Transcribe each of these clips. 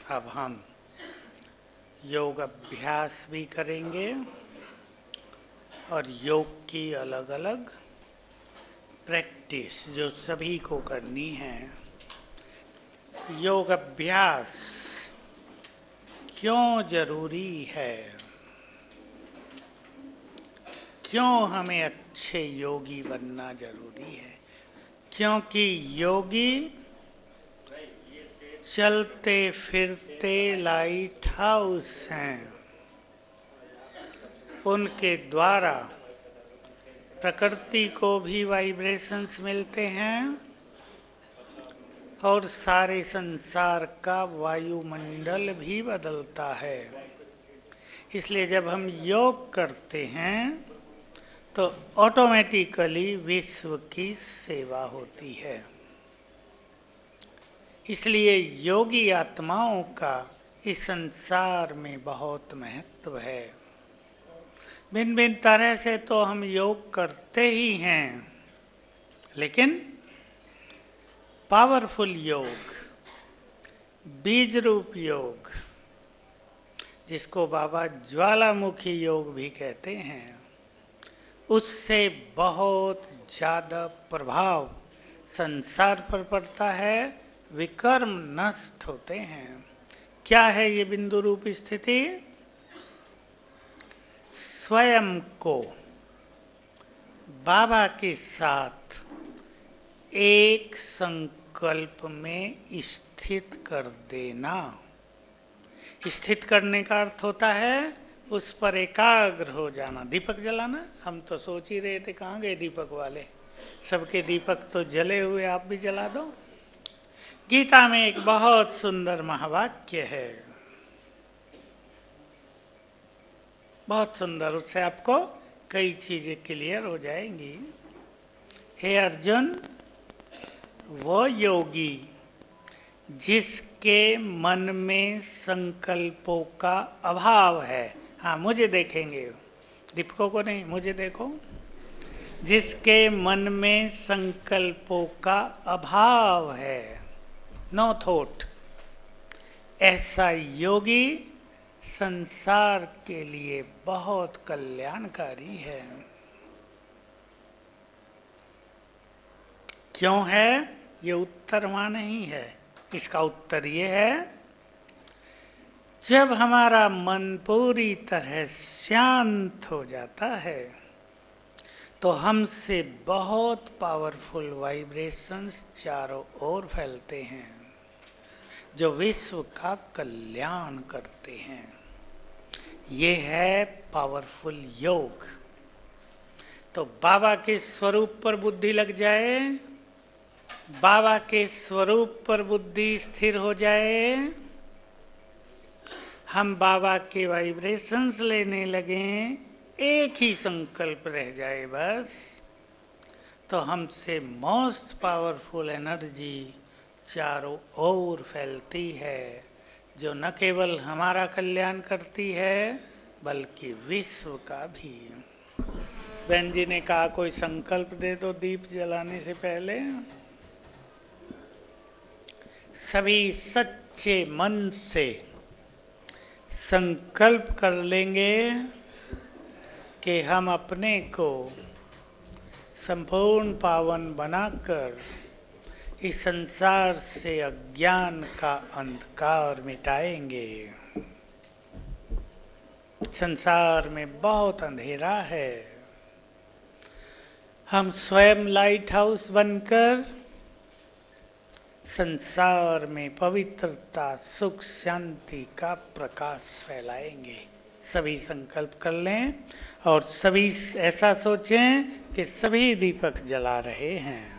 अब हम योग अभ्यास भी करेंगे और योग की अलग अलग प्रैक्टिस जो सभी को करनी है। योग अभ्यास क्यों जरूरी है? क्यों हमें अच्छे योगी बनना जरूरी है? क्योंकि योगी चलते फिरते लाइट हाउस हैं। उनके द्वारा प्रकृति को भी वाइब्रेशंस मिलते हैं और सारे संसार का वायुमंडल भी बदलता है। इसलिए जब हम योग करते हैं तो ऑटोमेटिकली विश्व की सेवा होती है। इसलिए योगी आत्माओं का इस संसार में बहुत महत्व है। भिन्न भिन्न तरह से तो हम योग करते ही हैं, लेकिन पावरफुल योग, बीज रूप योग, जिसको बाबा ज्वालामुखी योग भी कहते हैं, उससे बहुत ज्यादा प्रभाव संसार पर पड़ता है। विकर्म नष्ट होते हैं। क्या है ये बिंदु रूप स्थिति? स्वयं को बाबा के साथ एक संकल्प में स्थित कर देना। स्थित करने का अर्थ होता है उस पर एकाग्र हो जाना। दीपक जलाना, हम तो सोच ही रहे थे कहाँ गए दीपक वाले। सबके दीपक तो जले हुए, आप भी जला दो। गीता में एक बहुत सुंदर महावाक्य है, बहुत सुंदर। उससे आपको कई चीजें क्लियर हो जाएंगी। हे अर्जुन, वो योगी जिसके मन में संकल्पों का अभाव है, हाँ मुझे देखेंगे, दीपकों को नहीं, मुझे देखो। जिसके मन में संकल्पों का अभाव है, नो थॉट, ऐसा योगी संसार के लिए बहुत कल्याणकारी है। क्यों है? ये उत्तर वहां नहीं है। इसका उत्तर ये है, जब हमारा मन पूरी तरह शांत हो जाता है तो हमसे बहुत पावरफुल वाइब्रेशंस चारों ओर फैलते हैं जो विश्व का कल्याण करते हैं। ये है पावरफुल योग। तो बाबा के स्वरूप पर बुद्धि लग जाए, बाबा के स्वरूप पर बुद्धि स्थिर हो जाए, हम बाबा के वाइब्रेशंस लेने लगें, एक ही संकल्प रह जाए बस, तो हमसे मोस्ट पावरफुल एनर्जी चारों ओर फैलती है जो न केवल हमारा कल्याण करती है बल्कि विश्व का भी। बहन जी ने कहा कोई संकल्प दे दो दीप जलाने से पहले। सभी सच्चे मन से संकल्प कर लेंगे कि हम अपने को संपूर्ण पावन बनाकर इस संसार से अज्ञान का अंधकार मिटाएंगे। संसार में बहुत अंधेरा है। हम स्वयं लाइट हाउस बनकर संसार में पवित्रता, सुख, शांति का प्रकाश फैलाएंगे। सभी संकल्प कर लें और सभी ऐसा सोचें कि सभी दीपक जला रहे हैं।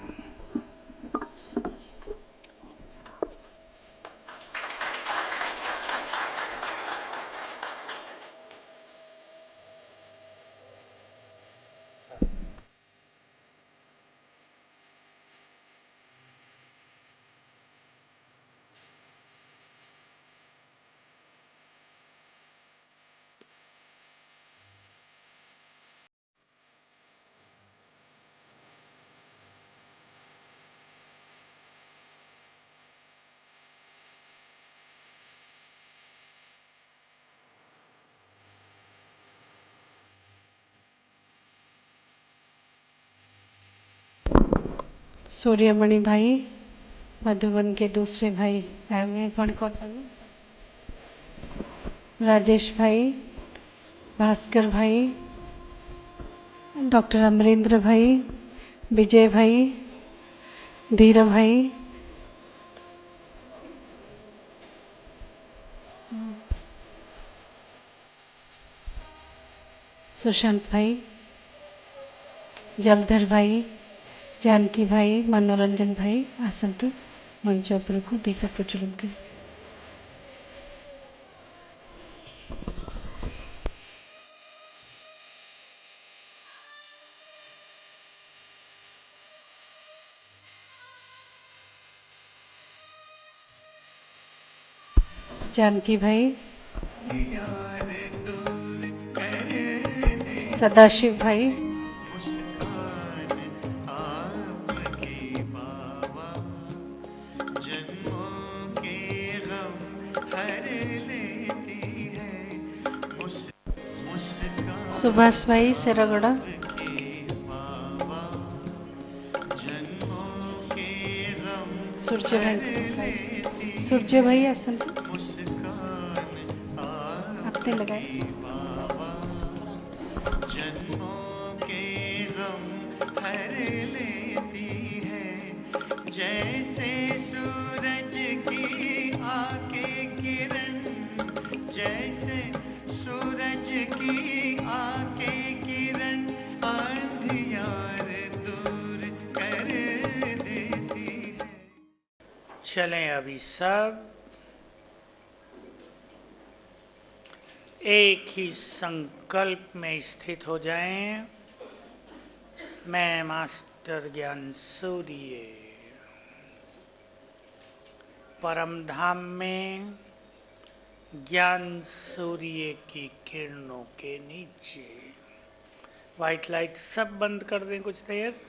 सूर्यमणि भाई, मधुबन के दूसरे भाई आए हुए हैं। कौन कौन आए हुए? राजेश भाई, भास्कर भाई, डॉक्टर अमरेंद्र भाई, विजय भाई, धीरा भाई, सुशांत भाई, जलधर भाई, जानकी भाई, मनोरंजन भाई आसतु मंच उपरକୁ दीप प्रज्वलन करें। जानकी भाई, सदाशिव भाई, सुभाष भाई सेरागड़ा, सूर्य भाई, सूर्य भाई आसतु आपने लगाए। जन्मों के गम हर लेती है, जैसे सूरज की आके किरण, जैसे सूरज की आके किरण अंधियार दूर कर देती है। चलें अभी सब एक ही संकल्प में स्थित हो जाएं। मैं मास्टर ज्ञान सूर्य परम धाम में ज्ञान सूर्य की किरणों के नीचे। व्हाइट लाइट सब बंद कर दें कुछ देर।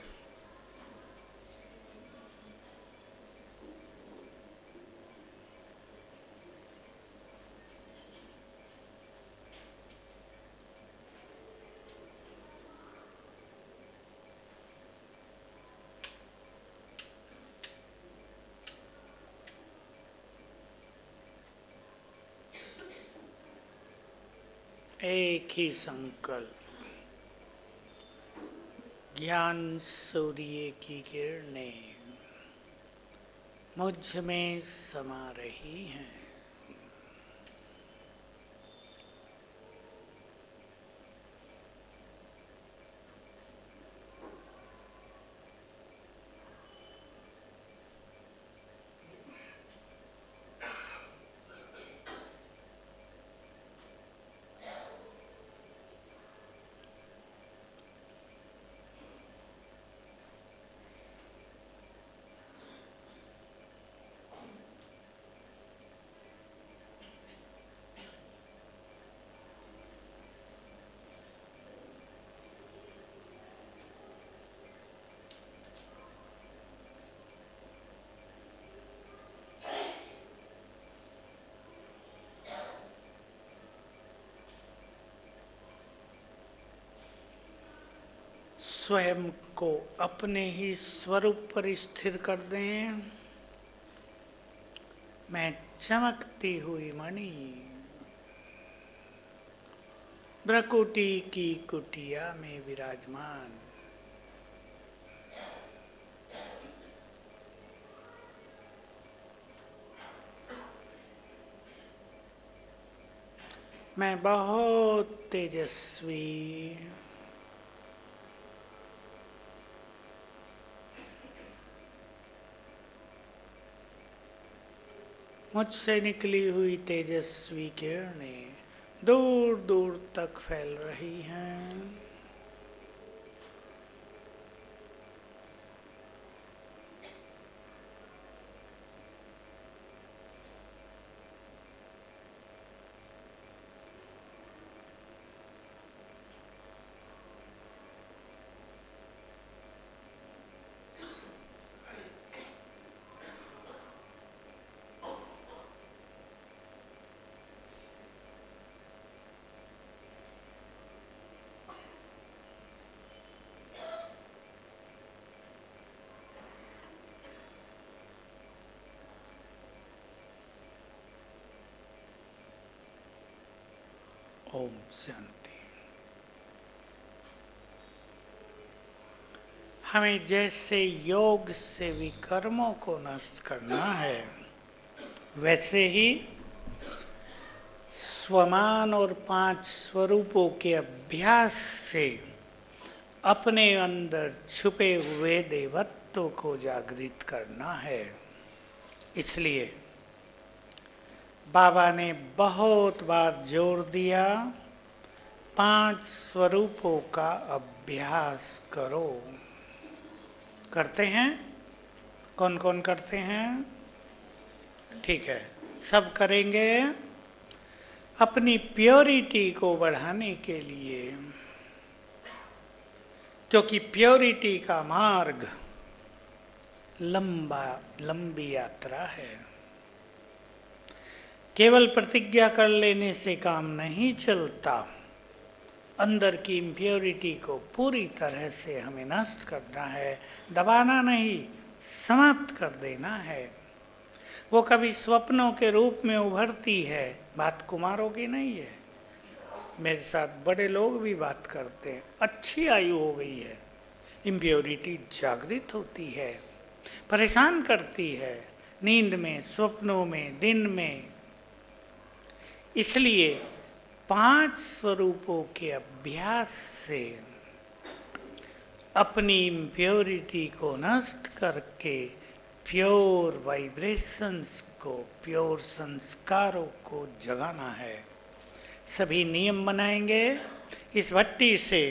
एक ही संकल्प, ज्ञान सूर्य की किरणें मुझ में समा रही हैं। स्वयं को अपने ही स्वरूप पर स्थिर कर दें। मैं चमकती हुई मणि भ्रकुटी की कुटिया में विराजमान। मैं बहुत तेजस्वी मुझसे निकली हुई तेजस्वी किरणें दूर दूर तक फैल रही हैं। ओम शांति। हमें जैसे योग से विकर्मों को नष्ट करना है, वैसे ही स्वमान और 5 स्वरूपों के अभ्यास से अपने अंदर छुपे हुए देवत्व को जागृत करना है। इसलिए बाबा ने बहुत बार जोर दिया, 5 स्वरूपों का अभ्यास करो। करते हैं? कौन कौन करते हैं? ठीक है, सब करेंगे। अपनी प्योरिटी को बढ़ाने के लिए, क्योंकि प्योरिटी का मार्ग लंबी यात्रा है। केवल प्रतिज्ञा कर लेने से काम नहीं चलता। अंदर की इम्प्योरिटी को पूरी तरह से हमें नष्ट करना है, दबाना नहीं, समाप्त कर देना है। वो कभी स्वप्नों के रूप में उभरती है, बात कुमारों की नहीं है। मेरे साथ बड़े लोग भी बात करते हैं, अच्छी आयु हो गई है, इम्प्योरिटी जागृत होती है, परेशान करती है, नींद में, स्वप्नों में, दिन में। इसलिए 5 स्वरूपों के अभ्यास से अपनी इम्प्योरिटी को नष्ट करके प्योर वाइब्रेशंस को, प्योर संस्कारों को जगाना है। सभी नियम बनाएंगे। इस भट्टी से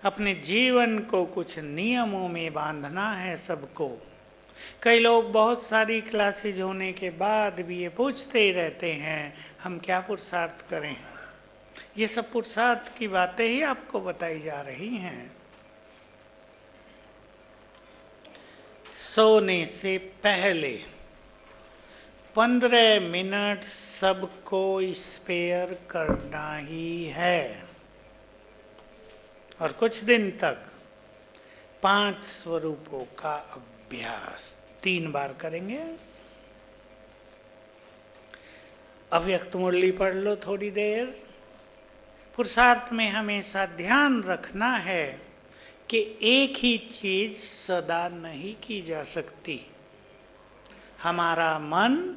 अपने जीवन को कुछ नियमों में बांधना है सबको। कई लोग बहुत सारी क्लासेज होने के बाद भी ये पूछते ही रहते हैं, हम क्या पुरुषार्थ करें? ये सब पुरुषार्थ की बातें ही आपको बताई जा रही हैं। सोने से पहले 15 मिनट सबको स्पेयर करना ही है, और कुछ दिन तक 5 स्वरूपों का अभ्यास 3 बार करेंगे। अव्यक्त मुरली पढ़ लो थोड़ी देर। पुरुषार्थ में हमेशा ध्यान रखना है कि एक ही चीज सदा नहीं की जा सकती। हमारा मन,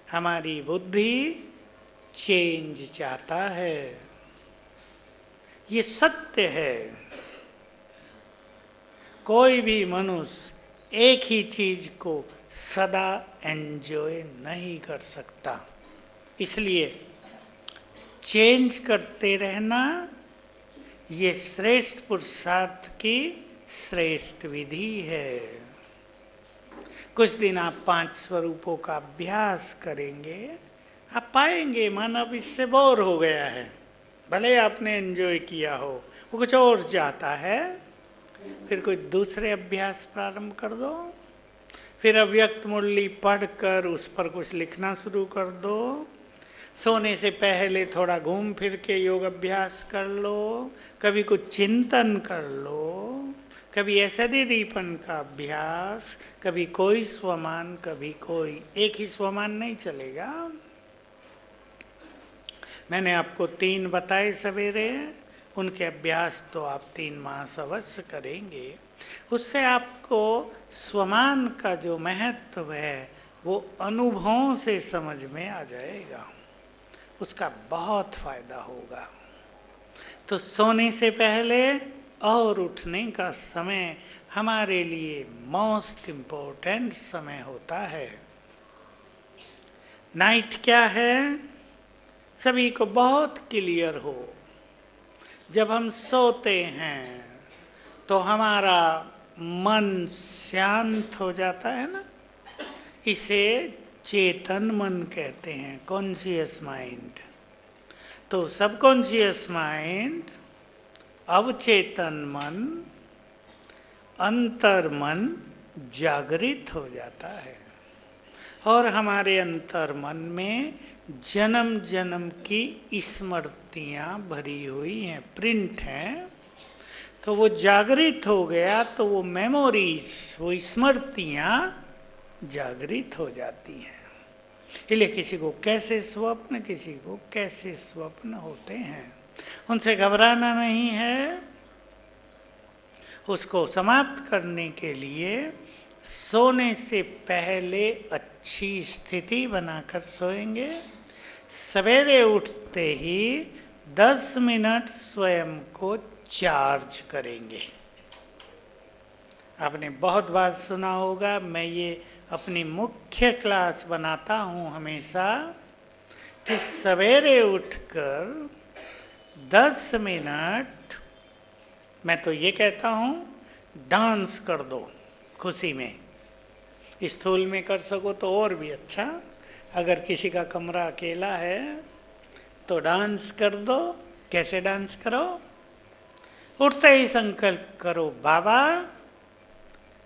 हमारी बुद्धि चेंज चाहता है, ये सत्य है। कोई भी मनुष्य एक ही चीज को सदा एंजॉय नहीं कर सकता। इसलिए चेंज करते रहना ये श्रेष्ठ पुरुषार्थ की श्रेष्ठ विधि है। कुछ दिन आप 5 स्वरूपों का अभ्यास करेंगे, आप पाएंगे मन अब इससे बोर हो गया है। भले आपने एंजॉय किया हो, वो कुछ और चाहता है। फिर कोई दूसरे अभ्यास प्रारंभ कर दो। फिर अव्यक्त मुरली पढ़कर उस पर कुछ लिखना शुरू कर दो। सोने से पहले थोड़ा घूम फिर के योग अभ्यास कर लो। कभी कुछ चिंतन कर लो, कभी ऐश्वर्यदीपन का अभ्यास, कभी कोई स्वमान, कभी कोई। एक ही स्वमान नहीं चलेगा। मैंने आपको 3 बताए सवेरे, उनके अभ्यास तो आप 3 मास अवश्य करेंगे। उससे आपको स्वमान का जो महत्व है वो अनुभवों से समझ में आ जाएगा, उसका बहुत फायदा होगा। तो सोने से पहले और उठने का समय हमारे लिए मोस्ट इम्पोर्टेंट समय होता है। नाइट क्या है सभी को बहुत क्लियर हो। जब हम सोते हैं तो हमारा मन शांत हो जाता है ना, इसे चेतन मन कहते हैं, कॉन्शियस माइंड। तो सबकॉन्शियस माइंड, अवचेतन मन, अंतर मन जागृत हो जाता है, और हमारे अंतर मन में जन्म जन्म की स्मृतियां भरी हुई हैं, प्रिंट हैं। तो वो जागृत हो गया तो वो मेमोरीज, वो स्मृतियां जागृत हो जाती हैं। इसलिए किसी को कैसे स्वप्न, किसी को कैसे स्वप्न होते हैं, उनसे घबराना नहीं है। उसको समाप्त करने के लिए सोने से पहले अच्छी स्थिति बनाकर सोएंगे। सवेरे उठते ही 10 मिनट स्वयं को चार्ज करेंगे। आपने बहुत बार सुना होगा, मैं ये अपनी मुख्य क्लास बनाता हूं हमेशा, कि सवेरे उठकर 10 मिनट, मैं तो ये कहता हूं, डांस कर दो खुशी में। स्थूल में कर सको तो और भी अच्छा, अगर किसी का कमरा अकेला है तो डांस कर दो। कैसे डांस करो? उठते ही संकल्प करो, बाबा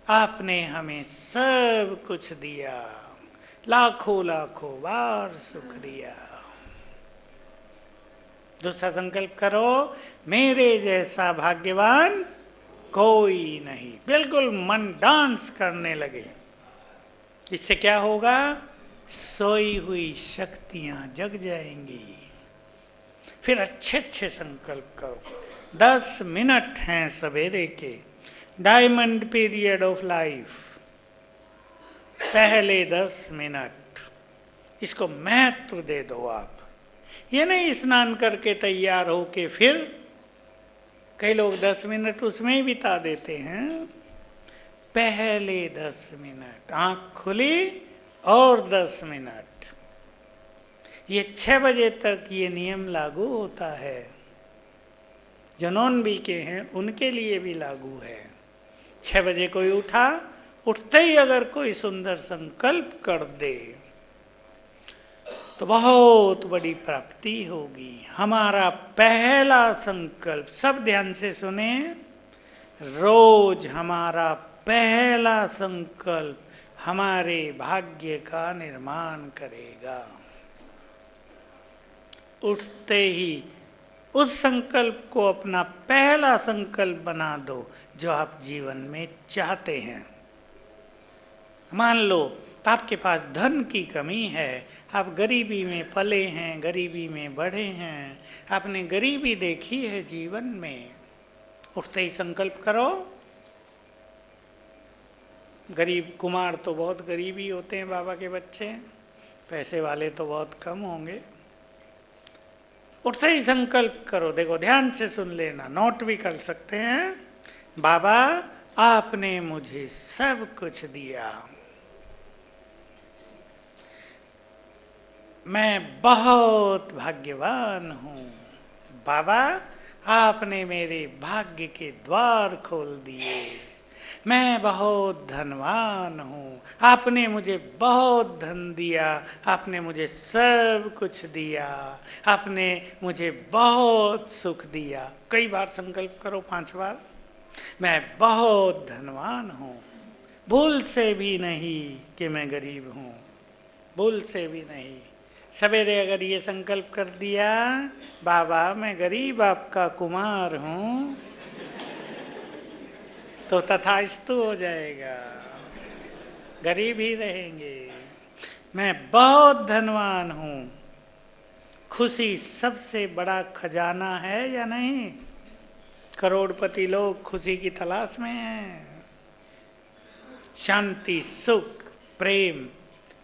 आपने हमें सब कुछ दिया, लाखों लाखों बार शुक्रिया। दूसरा संकल्प करो, मेरे जैसा भाग्यवान कोई नहीं। बिल्कुल मन डांस करने लगे। इससे क्या होगा? सोई हुई शक्तियां जग जाएंगी। फिर अच्छे अच्छे संकल्प करो। 10 मिनट हैं सवेरे के, डायमंड पीरियड ऑफ लाइफ। पहले 10 मिनट इसको महत्व दे दो आप। ये नहीं स्नान करके तैयार हो के फिर कई लोग 10 मिनट उसमें ही बिता देते हैं। पहले 10 मिनट आंख खुली और 10 मिनट। ये 6 बजे तक ये नियम लागू होता है। जो नॉन बी के हैं उनके लिए भी लागू है। 6 बजे कोई उठा, उठते ही अगर कोई सुंदर संकल्प कर दे तो बहुत बड़ी प्राप्ति होगी। हमारा पहला संकल्प, सब ध्यान से सुने, रोज हमारा पहला संकल्प हमारे भाग्य का निर्माण करेगा। उठते ही उस संकल्प को अपना पहला संकल्प बना दो जो आप जीवन में चाहते हैं। मान लो आपके पास धन की कमी है, आप गरीबी में पले हैं, गरीबी में बढ़े हैं, आपने गरीबी देखी है जीवन में। उठते ही संकल्प करो, गरीब कुमार तो बहुत गरीब ही होते हैं बाबा के बच्चे, पैसे वाले तो बहुत कम होंगे। उठते ही संकल्प करो, देखो ध्यान से सुन लेना, नोट भी कर सकते हैं। बाबा आपने मुझे सब कुछ दिया, मैं बहुत भाग्यवान हूं। बाबा आपने मेरे भाग्य के द्वार खोल दिए, मैं बहुत धनवान हूं। आपने मुझे बहुत धन दिया, आपने मुझे सब कुछ दिया, आपने मुझे बहुत सुख दिया। कई बार संकल्प करो, 5 बार। मैं बहुत धनवान हूं, भूल से भी नहीं कि मैं गरीब हूं, भूल से भी नहीं। सवेरे अगर ये संकल्प कर दिया, बाबा मैं गरीब आपका कुमार हूं, तो तथास्तु हो जाएगा, गरीब ही रहेंगे। मैं बहुत धनवान हूं। खुशी सबसे बड़ा खजाना है या नहीं? करोड़पति लोग खुशी की तलाश में हैं। शांति, सुख, प्रेम,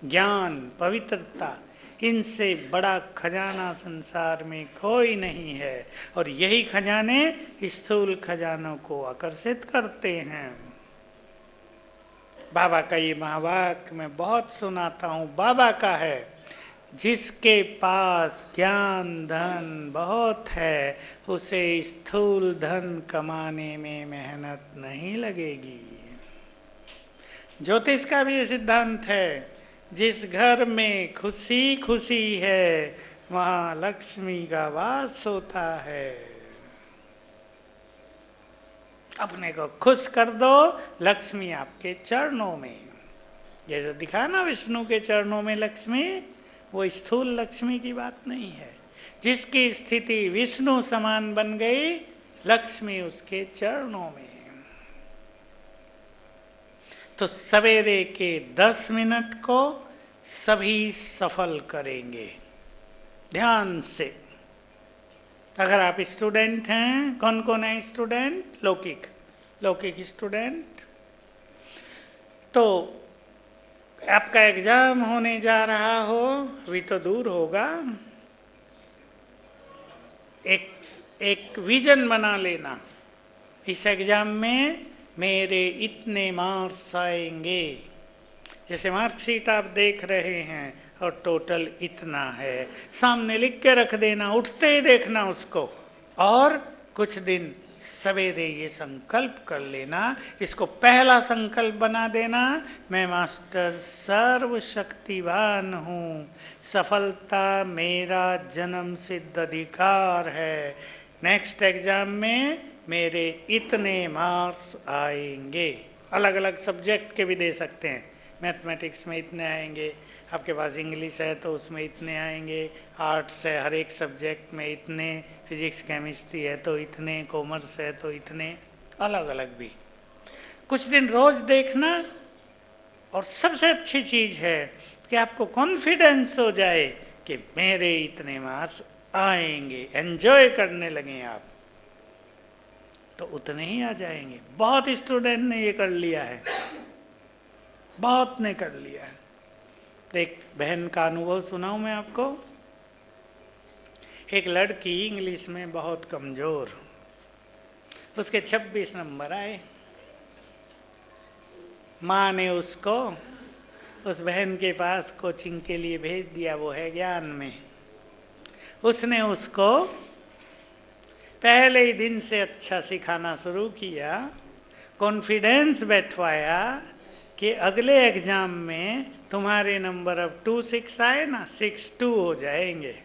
ज्ञान, पवित्रता, इनसे बड़ा खजाना संसार में कोई नहीं है। और यही खजाने स्थूल खजानों को आकर्षित करते हैं। बाबा का ये महावाक्य मैं बहुत सुनाता हूं, बाबा का है, जिसके पास ज्ञान धन बहुत है उसे स्थूल धन कमाने में मेहनत नहीं लगेगी। ज्योतिष का भी ये सिद्धांत है, जिस घर में खुशी खुशी है वहां लक्ष्मी का वास होता है। अपने को खुश कर दो, लक्ष्मी आपके चरणों में। ये जो दिखा ना विष्णु के चरणों में लक्ष्मी, वो स्थूल लक्ष्मी की बात नहीं है। जिसकी स्थिति विष्णु समान बन गई, लक्ष्मी उसके चरणों में। तो सवेरे के 10 मिनट को सभी सफल करेंगे। ध्यान से। अगर आप स्टूडेंट हैं, कौन कौन है स्टूडेंट? लौकिक, लौकिक स्टूडेंट। तो आपका एग्जाम होने जा रहा हो, अभी तो दूर होगा, एक एक विजन बना लेना। इस एग्जाम में मेरे इतने मार्क्स आएंगे। जैसे मार्कशीट आप देख रहे हैं और टोटल इतना है, सामने लिख के रख देना, उठते ही देखना उसको। और कुछ दिन सवेरे ये संकल्प कर लेना, इसको पहला संकल्प बना देना, मैं मास्टर सर्वशक्तिवान हूँ, सफलता मेरा जन्म सिद्ध अधिकार है, नेक्स्ट एग्जाम में मेरे इतने मार्क्स आएंगे। अलग अलग सब्जेक्ट के भी दे सकते हैं। मैथमेटिक्स में इतने आएंगे, आपके पास इंग्लिश है तो उसमें इतने आएंगे, आर्ट्स है हर एक सब्जेक्ट में इतने, फिजिक्स केमिस्ट्री है तो इतने, कॉमर्स है तो इतने, अलग अलग भी। कुछ दिन रोज देखना। और सबसे अच्छी चीज है कि आपको कॉन्फिडेंस हो जाए कि मेरे इतने मार्क्स आएंगे, एंजॉय करने लगे आप, तो उतने ही आ जाएंगे। बहुत स्टूडेंट ने ये कर लिया है, बहुत ने कर लिया है। एक बहन का अनुभव सुनाऊं मैं आपको। एक लड़की इंग्लिश में बहुत कमजोर, उसके 26 नंबर आए। माँ ने उसको उस बहन के पास कोचिंग के लिए भेज दिया, वो है ज्ञान में। उसने उसको पहले ही दिन से अच्छा सिखाना शुरू किया, कॉन्फिडेंस बैठवाया कि अगले एग्जाम में तुम्हारे नंबर अब 26 आए ना, 62 हो जाएंगे।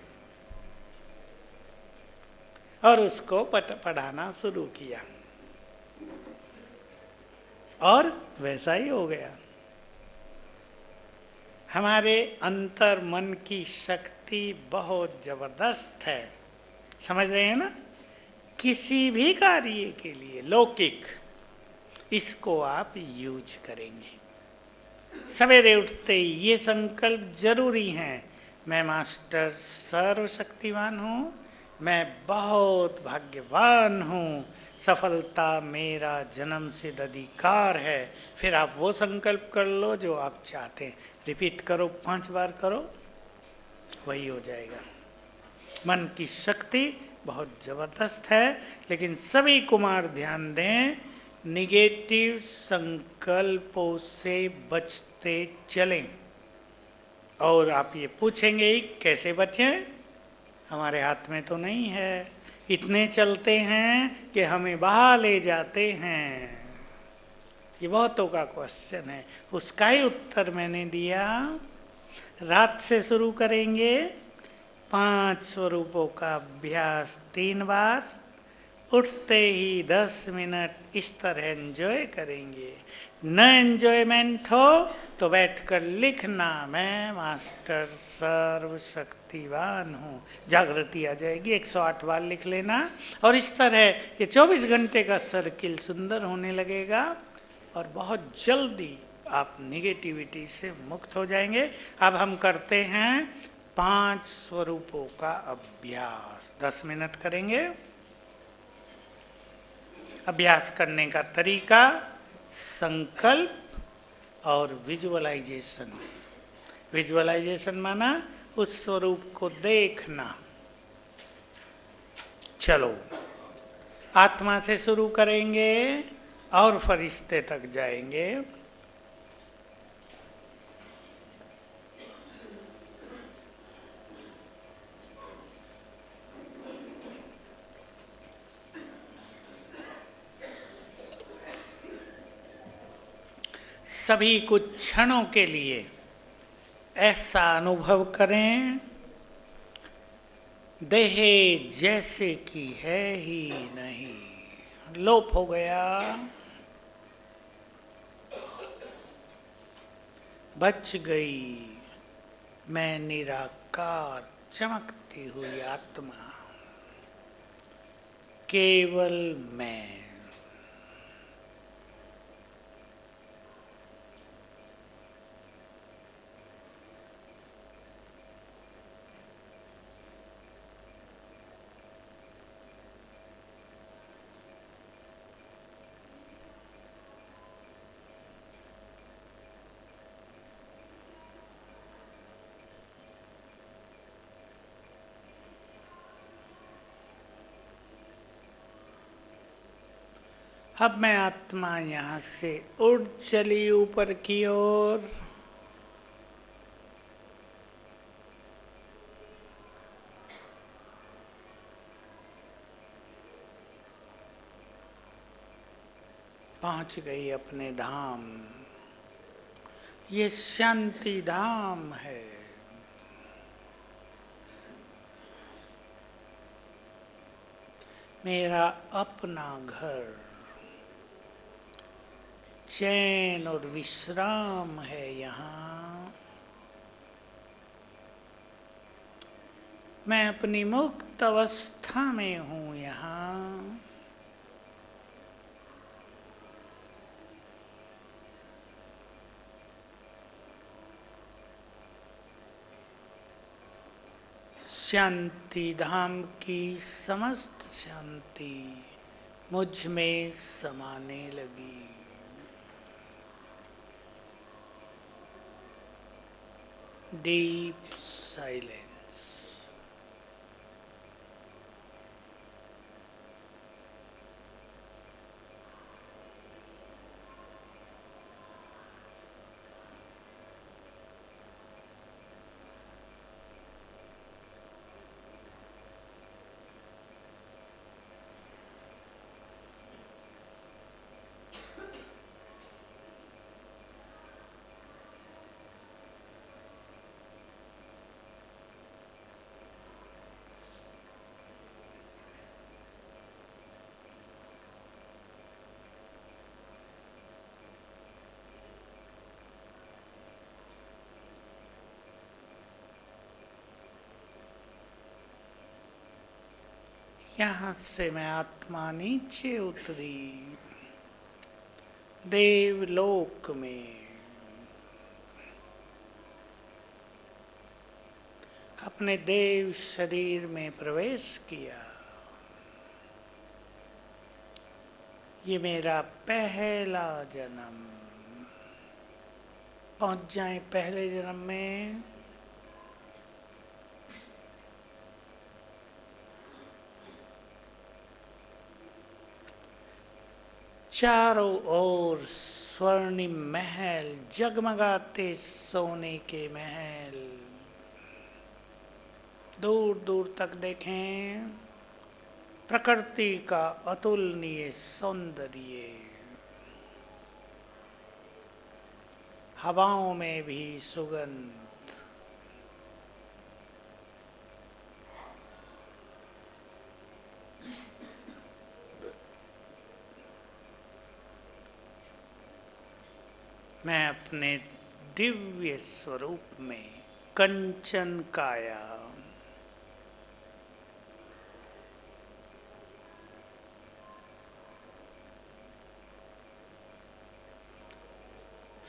और उसको पढ़ाना शुरू किया और वैसा ही हो गया। हमारे अंतर मन की शक्ति बहुत जबरदस्त है, समझ रहे हैं ना? किसी भी कार्य के लिए लौकिक, इसको आप यूज करेंगे। सवेरे उठते ही ये संकल्प जरूरी है, मैं मास्टर सर्वशक्तिवान हूं, मैं बहुत भाग्यवान हूं, सफलता मेरा जन्म सिद्ध अधिकार है। फिर आप वो संकल्प कर लो जो आप चाहते हैं, रिपीट करो, 5 बार करो, वही हो जाएगा। मन की शक्ति बहुत जबरदस्त है, लेकिन सभी कुमार ध्यान दें, निगेटिव संकल्पों से बचते चलें। और आप ये पूछेंगे कैसे बचें? हमारे हाथ में तो नहीं है, इतने चलते हैं कि हमें बहा ले जाते हैं। ये बहुतों का क्वेश्चन है, उसका ही उत्तर मैंने दिया। रात से शुरू करेंगे, 5 स्वरूपों का अभ्यास 3 बार, उठते ही 10 मिनट इस तरह एंजॉय करेंगे। न एंजॉयमेंट हो तो बैठकर लिखना, मैं मास्टर सर्वशक्तिवान हूँ, जागृति आ जाएगी। 108 बार लिख लेना और इस तरह ये 24 घंटे का सर्किल सुंदर होने लगेगा और बहुत जल्दी आप निगेटिविटी से मुक्त हो जाएंगे। अब हम करते हैं 5 स्वरूपों का अभ्यास, 10 मिनट करेंगे। अभ्यास करने का तरीका, संकल्प और विजुअलाइजेशन। विजुअलाइजेशन माना उस स्वरूप को देखना। चलो आत्मा से शुरू करेंगे और फरिश्ते तक जाएंगे। सभी कुछ क्षणों के लिए ऐसा अनुभव करें, देह जैसे कि है ही नहीं, लोप हो गया, बच गई मैं निराकार चमकती हुई आत्मा, केवल मैं। अब मैं आत्मा यहां से उड़ चली ऊपर की ओर। पहुंच गई अपने धाम। ये शांति धाम है। मेरा अपना घर चैन और विश्राम है यहाँ। मैं अपनी मुक्त अवस्था में हूँ यहाँ। शांति धाम की समस्त शांति मुझ में समाने लगी। Deep silence. यहाँ से मैं आत्मा नीचे उतरी देवलोक में। अपने देव शरीर में प्रवेश किया। ये मेरा पहला जन्म। पहुंच जाएं पहले जन्म में। चारों ओर स्वर्णिम महल, जगमगाते सोने के महल। दूर दूर तक देखें प्रकृति का अतुलनीय सौंदर्य। हवाओं में भी सुगंध। मैं अपने दिव्य स्वरूप में कंचन काया।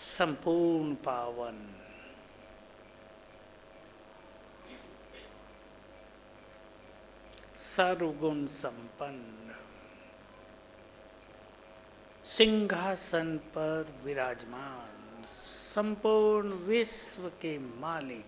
संपूर्ण पावन। सर्वगुण संपन्न। सिंहासन पर विराजमान संपूर्ण विश्व के मालिक।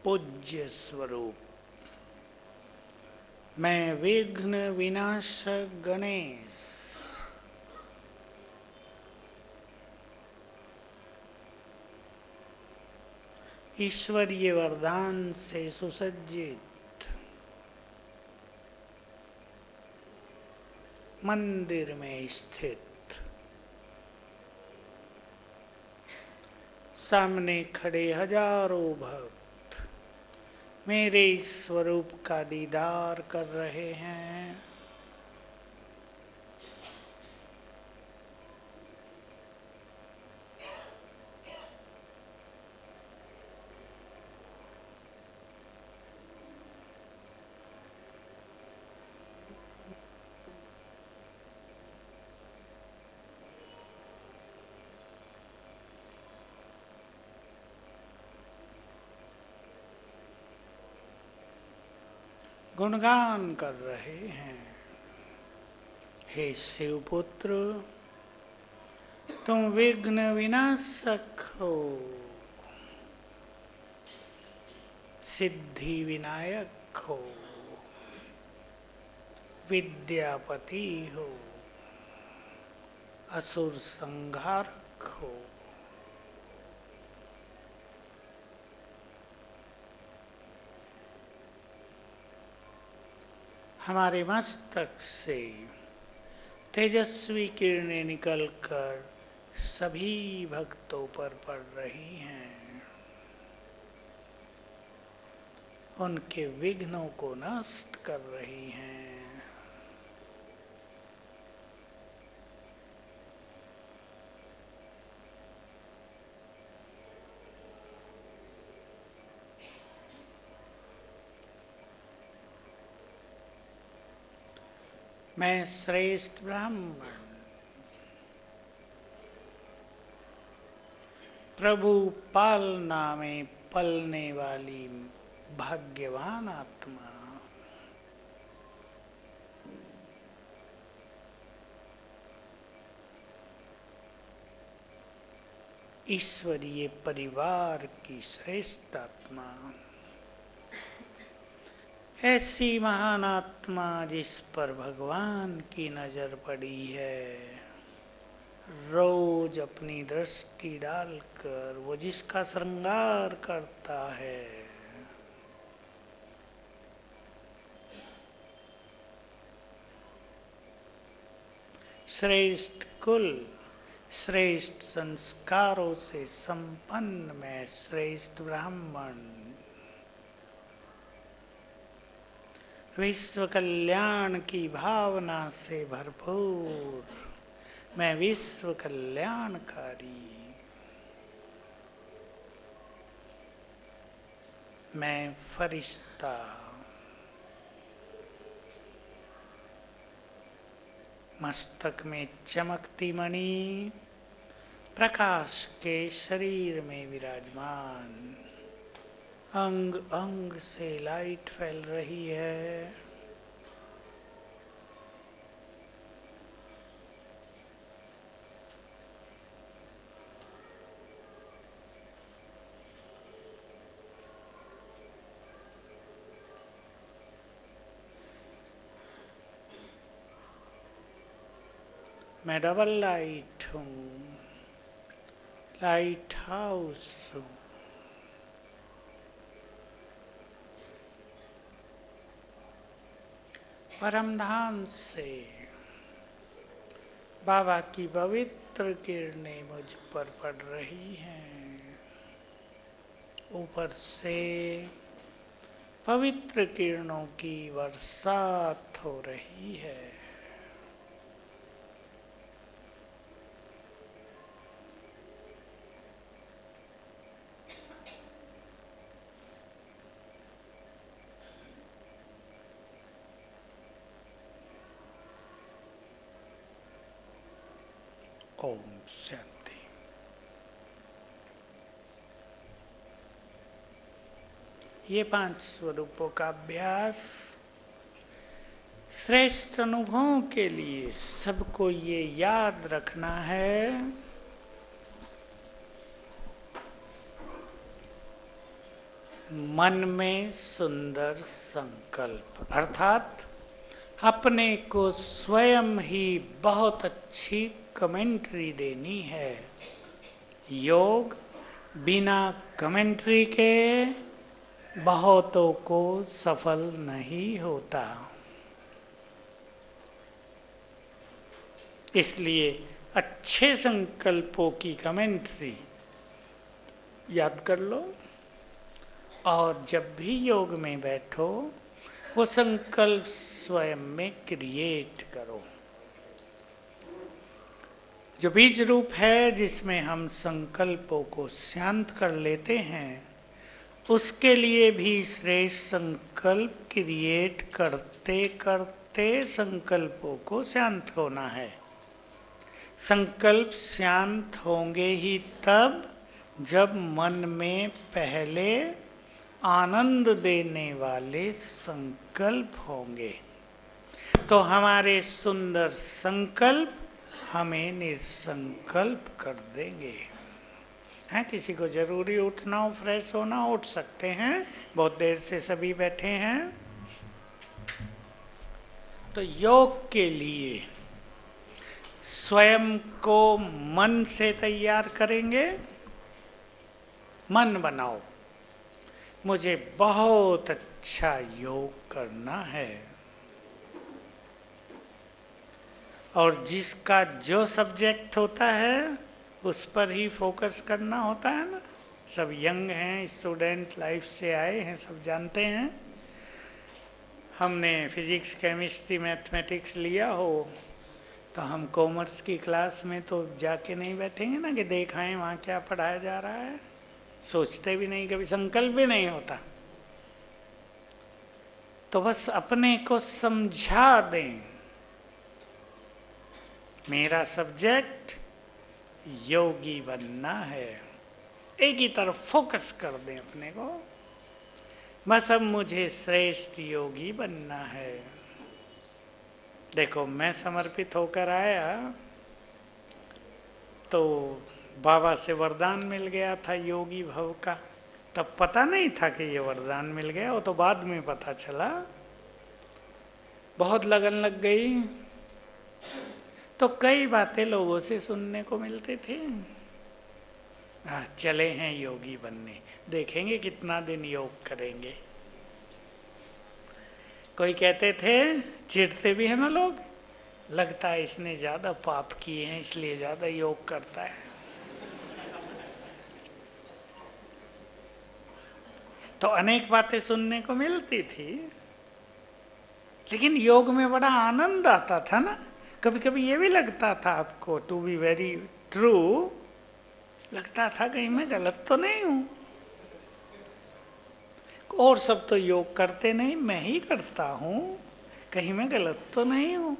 पूज्य स्वरूप। मैं विघ्न विनाशक गणेश। ईश्वरीय वरदान से सुसज्जित मंदिर में स्थित सामने खड़े हजारों भक्त मेरे इस स्वरूप का दीदार कर रहे हैं। गुणगान कर रहे हैं। हे शिवपुत्र, तुम विघ्न विनाशक हो, सिद्धि विनायक हो, विद्यापति हो, असुर संहारक हो। हमारे मस्तक से तेजस्वी किरणें निकलकर सभी भक्तों पर पड़ रही हैं, उनके विघ्नों को नष्ट कर रही हैं। मैं श्रेष्ठ ब्राह्मण, प्रभु पालना में पलने वाली भाग्यवान आत्मा, ईश्वरीय परिवार की श्रेष्ठ आत्मा, ऐसी महान आत्मा जिस पर भगवान की नजर पड़ी है, रोज अपनी दृष्टि डालकर वो जिसका श्रृंगार करता है, श्रेष्ठ कुल, श्रेष्ठ संस्कारों से संपन्न मैं श्रेष्ठ ब्राह्मण, विश्व कल्याण की भावना से भरपूर मैं विश्व कल्याणकारी, मैं फरिश्ता, मस्तक में चमकती मणि, प्रकाश के शरीर में विराजमान, अंग अंग से लाइट फैल रही है। मैं डबल लाइट हूँ, लाइट हाउस हूँ। परमधाम से बाबा की पवित्र किरणें मुझ पर पड़ रही हैं, ऊपर से पवित्र किरणों की बरसात हो रही है। ओम शांति। ये 5 स्वरूपों का अभ्यास श्रेष्ठ अनुभवों के लिए सबको ये याद रखना है, मन में सुंदर संकल्प, अर्थात अपने को स्वयं ही बहुत अच्छी कमेंट्री देनी है। योग बिना कमेंट्री के बहुतों को सफल नहीं होता, इसलिए अच्छे संकल्पों की कमेंट्री याद कर लो और जब भी योग में बैठो वो संकल्प स्वयं में क्रिएट करो। जो बीज रूप है जिसमें हम संकल्पों को शांत कर लेते हैं, उसके लिए भी श्रेष्ठ संकल्प क्रिएट करते करते संकल्पों को शांत होना है। संकल्प शांत होंगे ही तब जब मन में पहले आनंद देने वाले संकल्प होंगे। तो हमारे सुंदर संकल्प हमें निसंकल्प कर देंगे। है किसी को जरूरी उठना हो, फ्रेश होना, उठ सकते हैं। बहुत देर से सभी बैठे हैं। तो योग के लिए स्वयं को मन से तैयार करेंगे। मन बनाओ, मुझे बहुत अच्छा योग करना है। और जिसका जो सब्जेक्ट होता है उस पर ही फोकस करना होता है ना। सब यंग हैं, स्टूडेंट लाइफ से आए हैं, सब जानते हैं। हमने फिजिक्स, केमिस्ट्री, मैथमेटिक्स लिया हो तो हम कॉमर्स की क्लास में तो जाके नहीं बैठेंगे ना कि देखाएं वहाँ क्या पढ़ाया जा रहा है। सोचते भी नहीं, कभी संकल्प भी नहीं होता। तो बस अपने को समझा दें, मेरा सब्जेक्ट योगी बनना है। एक ही तरफ फोकस कर दें अपने को, बस अब मुझे श्रेष्ठ योगी बनना है। देखो, मैं समर्पित होकर आया तो बाबा से वरदान मिल गया था योगी भव का। तब पता नहीं था कि ये वरदान मिल गया, वो तो बाद में पता चला। बहुत लगन लग गई तो कई बातें लोगों से सुनने को मिलते थे। चले हैं योगी बनने, देखेंगे कितना दिन योग करेंगे। कोई कहते थे, चिढ़ते भी है ना लोग, लगता है इसने ज्यादा पाप किए हैं इसलिए ज्यादा योग करता है। तो अनेक बातें सुनने को मिलती थी, लेकिन योग में बड़ा आनंद आता था ना। कभी कभी ये भी लगता था आपको, टू बी वेरी ट्रू, लगता था कहीं मैं गलत तो नहीं हूं। और सब तो योग करते नहीं, मैं ही करता हूं, कहीं मैं गलत तो नहीं हूं।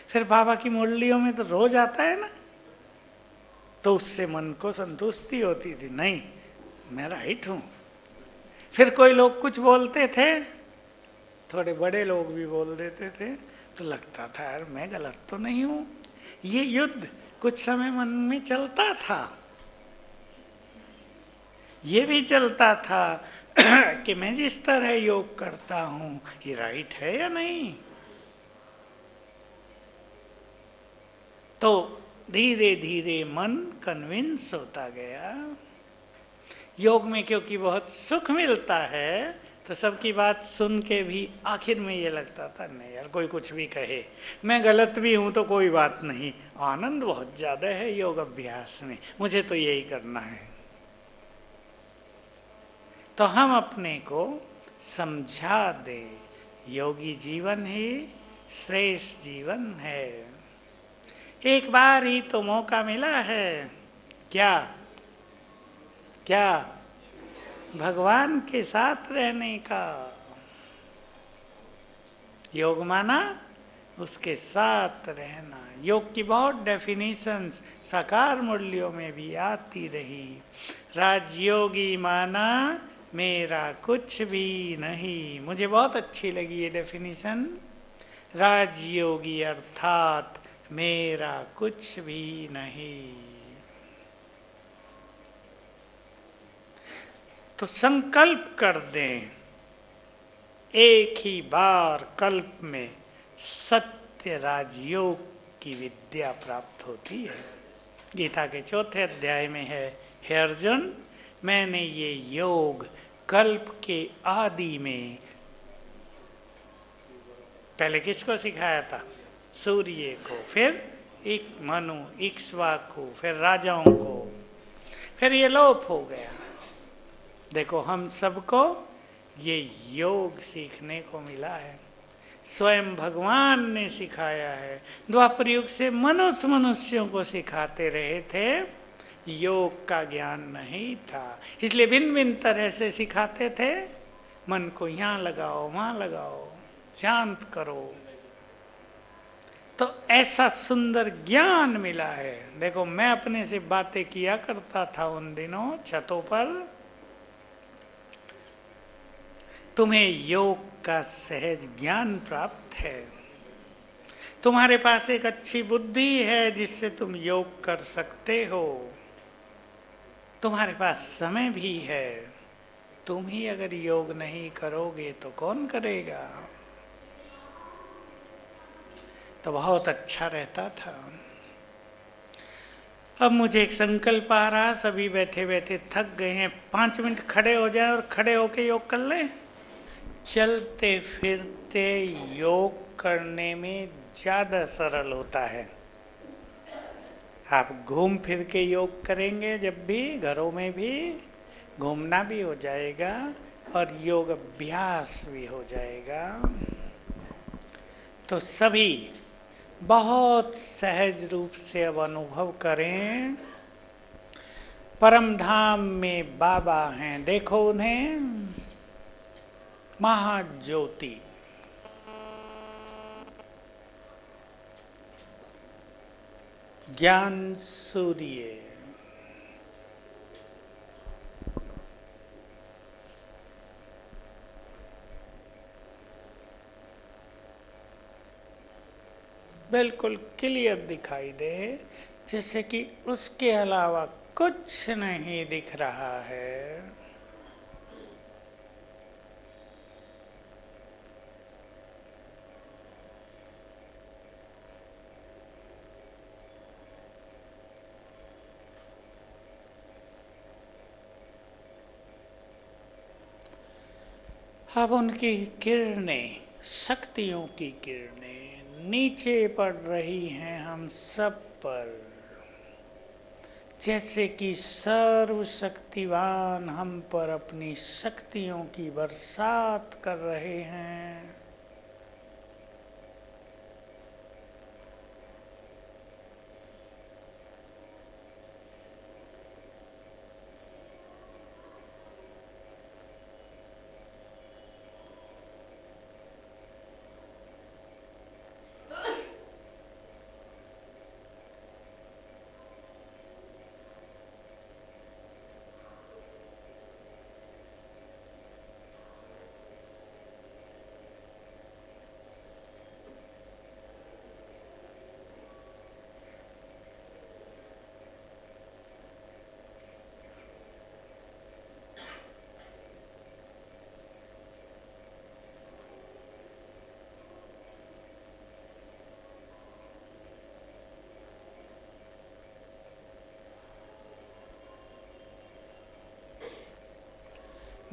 फिर बाबा की मुरलियों में तो रोज आता है ना, तो उससे मन को संतुष्टि होती थी, नहीं मैं राइट हूं। फिर कोई लोग कुछ बोलते थे, थोड़े बड़े लोग भी बोल देते थे, तो लगता था यार मैं गलत तो नहीं हूं। ये युद्ध कुछ समय मन में चलता था। ये भी चलता था कि मैं जिस तरह योग करता हूं ये राइट है या नहीं। तो धीरे धीरे मन कन्विंस होता गया। योग में क्योंकि बहुत सुख मिलता है, तो सबकी बात सुन के भी आखिर में ये लगता था नहीं यार, कोई कुछ भी कहे मैं गलत भी हूं तो कोई बात नहीं, आनंद बहुत ज्यादा है योग अभ्यास में, मुझे तो यही करना है। तो हम अपने को समझा दें, योगी जीवन ही श्रेष्ठ जीवन है। एक बार ही तो मौका मिला है, क्या क्या भगवान के साथ रहने का। योग माना उसके साथ रहना। योग की बहुत डेफिनेशंस साकार मुरलियों में भी आती रही। राजयोगी माना मेरा कुछ भी नहीं। मुझे बहुत अच्छी लगी ये डेफिनेशन। राजयोगी अर्थात मेरा कुछ भी नहीं। तो संकल्प कर दें, एक ही बार कल्प में सत्य राजयोग की विद्या प्राप्त होती है। गीता के 4थे अध्याय में है, हे अर्जुन मैंने ये योग कल्प के आदि में पहले किसको सिखाया था? सूर्य को, फिर एक मनु, इक्ष्वाकु, फिर राजाओं को, फिर ये लोप हो गया। देखो हम सबको ये योग सीखने को मिला है, स्वयं भगवान ने सिखाया है। द्वापर युग से मनुष्यों को सिखाते रहे थे, योग का ज्ञान नहीं था, इसलिए भिन्न भिन्न तरह से सिखाते थे। मन को यहां लगाओ, वहां लगाओ, शांत करो, तो ऐसा सुंदर ज्ञान मिला है। देखो मैं अपने से बातें किया करता था उन दिनों छतों पर, तुम्हें योग का सहज ज्ञान प्राप्त है, तुम्हारे पास एक अच्छी बुद्धि है जिससे तुम योग कर सकते हो, तुम्हारे पास समय भी है। तुम ही अगर योग नहीं करोगे तो कौन करेगा? तो बहुत अच्छा रहता था। अब मुझे एक संकल्प आ रहा, सभी बैठे बैठे थक गए हैं, 5 मिनट खड़े हो जाएं और खड़े होके योग कर लें। चलते फिरते योग करने में ज्यादा सरल होता है। आप घूम फिर के योग करेंगे, जब भी घरों में भी घूमना भी हो जाएगा और योग अभ्यास भी हो जाएगा। तो सभी बहुत सहज रूप से अब अनुभव करें, परम धाम में बाबा हैं, देखो उन्हें, महाज्योति, ज्ञान सूर्य, बिल्कुल क्लियर दिखाई दे, जैसे कि उसके अलावा कुछ नहीं दिख रहा है। अब उनकी किरणें, शक्तियों की किरणें नीचे पड़ रही हैं हम सब पर, जैसे कि सर्वशक्तिवान हम पर अपनी शक्तियों की बरसात कर रहे हैं।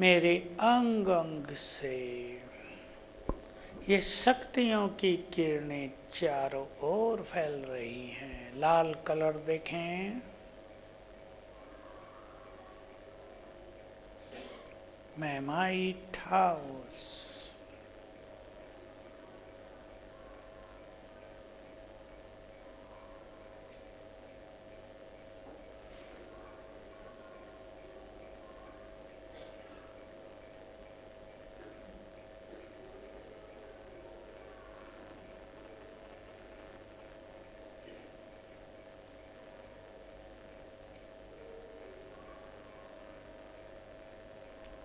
मेरे अंग अंग से ये शक्तियों की किरणें चारों ओर फैल रही हैं। लाल कलर देखें, मैमाइट हाउस,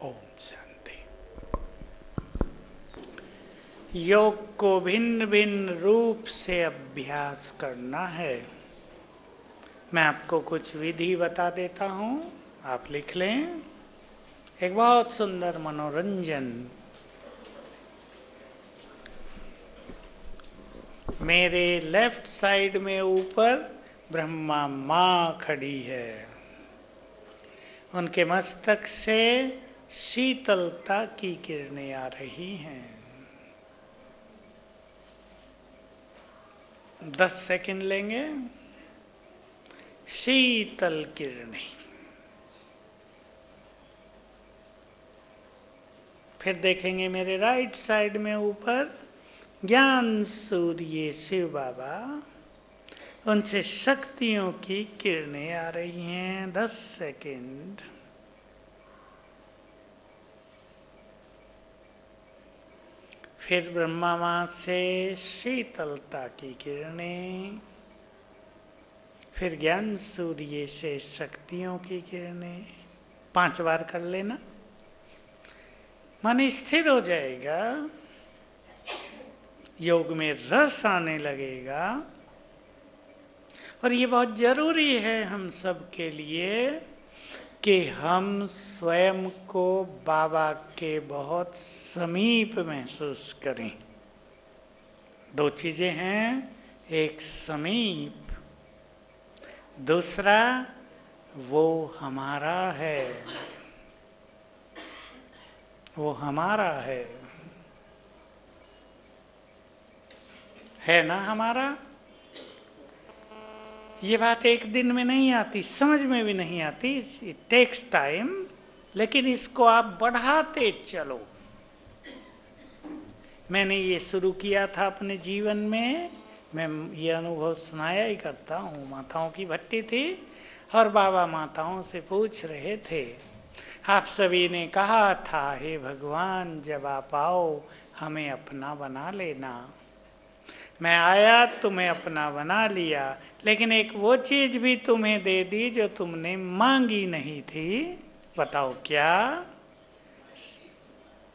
ओम शांति। योग को भिन्न भिन्न रूप से अभ्यास करना है। मैं आपको कुछ विधि बता देता हूं, आप लिख लें। एक बहुत सुंदर मनोरंजन, मेरे लेफ्ट साइड में ऊपर ब्रह्मा मां खड़ी है, उनके मस्तक से शीतलता की किरणें आ रही हैं। 10 सेकंड लेंगे। शीतल किरणें, फिर देखेंगे मेरे राइट साइड में ऊपर ज्ञान सूर्य शिव बाबा, उनसे शक्तियों की किरणें आ रही हैं। 10 सेकंड। फिर ब्रह्मा मां से शीतलता की किरणें, फिर ज्ञान सूर्य से शक्तियों की किरणें। 5 बार कर लेना, मन स्थिर हो जाएगा, योग में रस आने लगेगा। और ये बहुत जरूरी है हम सब के लिए कि हम स्वयं को बाबा के बहुत समीप महसूस करें। 2 चीजें हैं, एक समीप, दूसरा वो हमारा है, वो हमारा है ना हमारा। ये बात एक दिन में नहीं आती, समझ में भी नहीं आती, इट टेक्स टाइम, लेकिन इसको आप बढ़ाते चलो। मैंने ये शुरू किया था अपने जीवन में, मैं ये अनुभव सुनाया ही करता हूँ। माताओं की भट्टी थी और बाबा माताओं से पूछ रहे थे, आप सभी ने कहा था हे भगवान जब आप आओ हमें अपना बना लेना। मैं आया, तुम्हें अपना बना लिया, लेकिन एक वो चीज भी तुम्हें दे दी जो तुमने मांगी नहीं थी। बताओ क्या?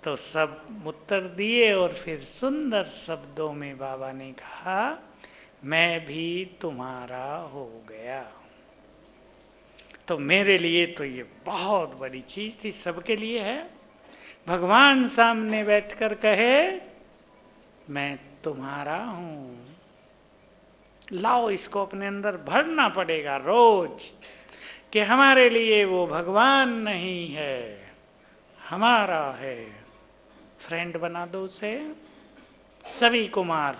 तो सब उत्तर दिए और फिर सुंदर शब्दों में बाबा ने कहा, मैं भी तुम्हारा हो गया। तो मेरे लिए तो ये बहुत बड़ी चीज थी, सबके लिए है। भगवान सामने बैठकर कहे, मैं तुम्हारा हूं। लाओ, इसको अपने अंदर भरना पड़ेगा रोज, कि हमारे लिए वो भगवान नहीं है, हमारा है। फ्रेंड बना दो उसे, सभी कुमार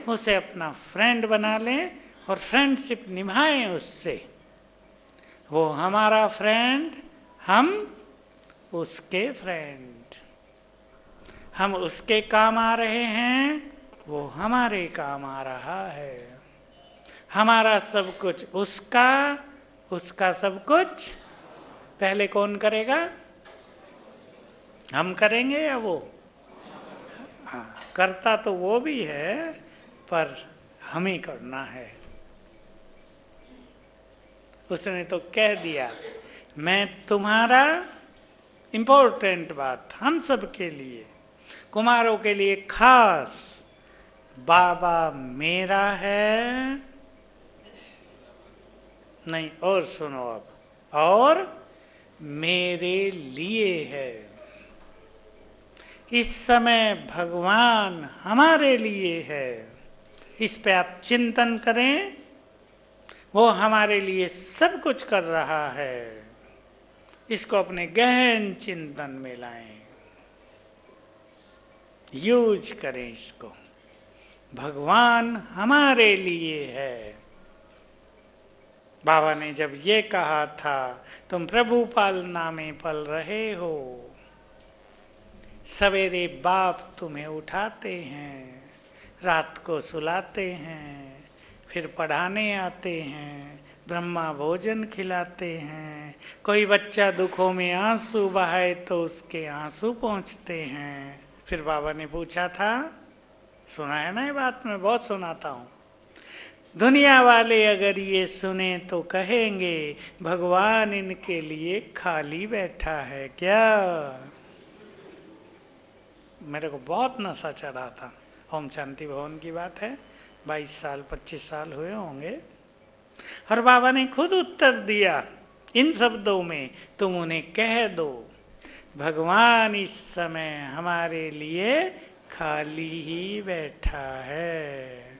उसे अपना फ्रेंड बना लें और फ्रेंडशिप निभाएं उससे। वो हमारा फ्रेंड, हम उसके फ्रेंड। हम उसके काम आ रहे हैं, वो हमारे काम आ रहा है। हमारा सब कुछ उसका, उसका सब कुछ। पहले कौन करेगा? हम करेंगे या वो? हाँ, करता तो वो भी है, पर हमें करना है। उसने तो कह दिया, मैं तुम्हारा, इंपॉर्टेंट बात हम सब के लिए, कुमारों के लिए खास, बाबा मेरा है। नहीं, और सुनो अब, और मेरे लिए है। इस समय भगवान हमारे लिए है, इस पे आप चिंतन करें। वो हमारे लिए सब कुछ कर रहा है, इसको अपने गहन चिंतन में लाएं, यूज करें इसको। भगवान हमारे लिए है। बाबा ने जब ये कहा था, तुम प्रभु पालना में पल रहे हो, सवेरे बाप तुम्हें उठाते हैं, रात को सुलाते हैं, फिर पढ़ाने आते हैं, ब्रह्मा भोजन खिलाते हैं। कोई बच्चा दुखों में आंसू बहाए तो उसके आंसू पहुंचते हैं। फिर बाबा ने पूछा था, सुना है ना ये बात, मैं बहुत सुनाता हूं। दुनिया वाले अगर ये सुने तो कहेंगे भगवान इनके लिए खाली बैठा है क्या? मेरे को बहुत नशा चढ़ा था। ओम शांति भवन की बात है, 22 साल 25 साल हुए होंगे। और बाबा ने खुद उत्तर दिया इन शब्दों में, तुम उन्हें कह दो भगवान इस समय हमारे लिए खाली ही बैठा है।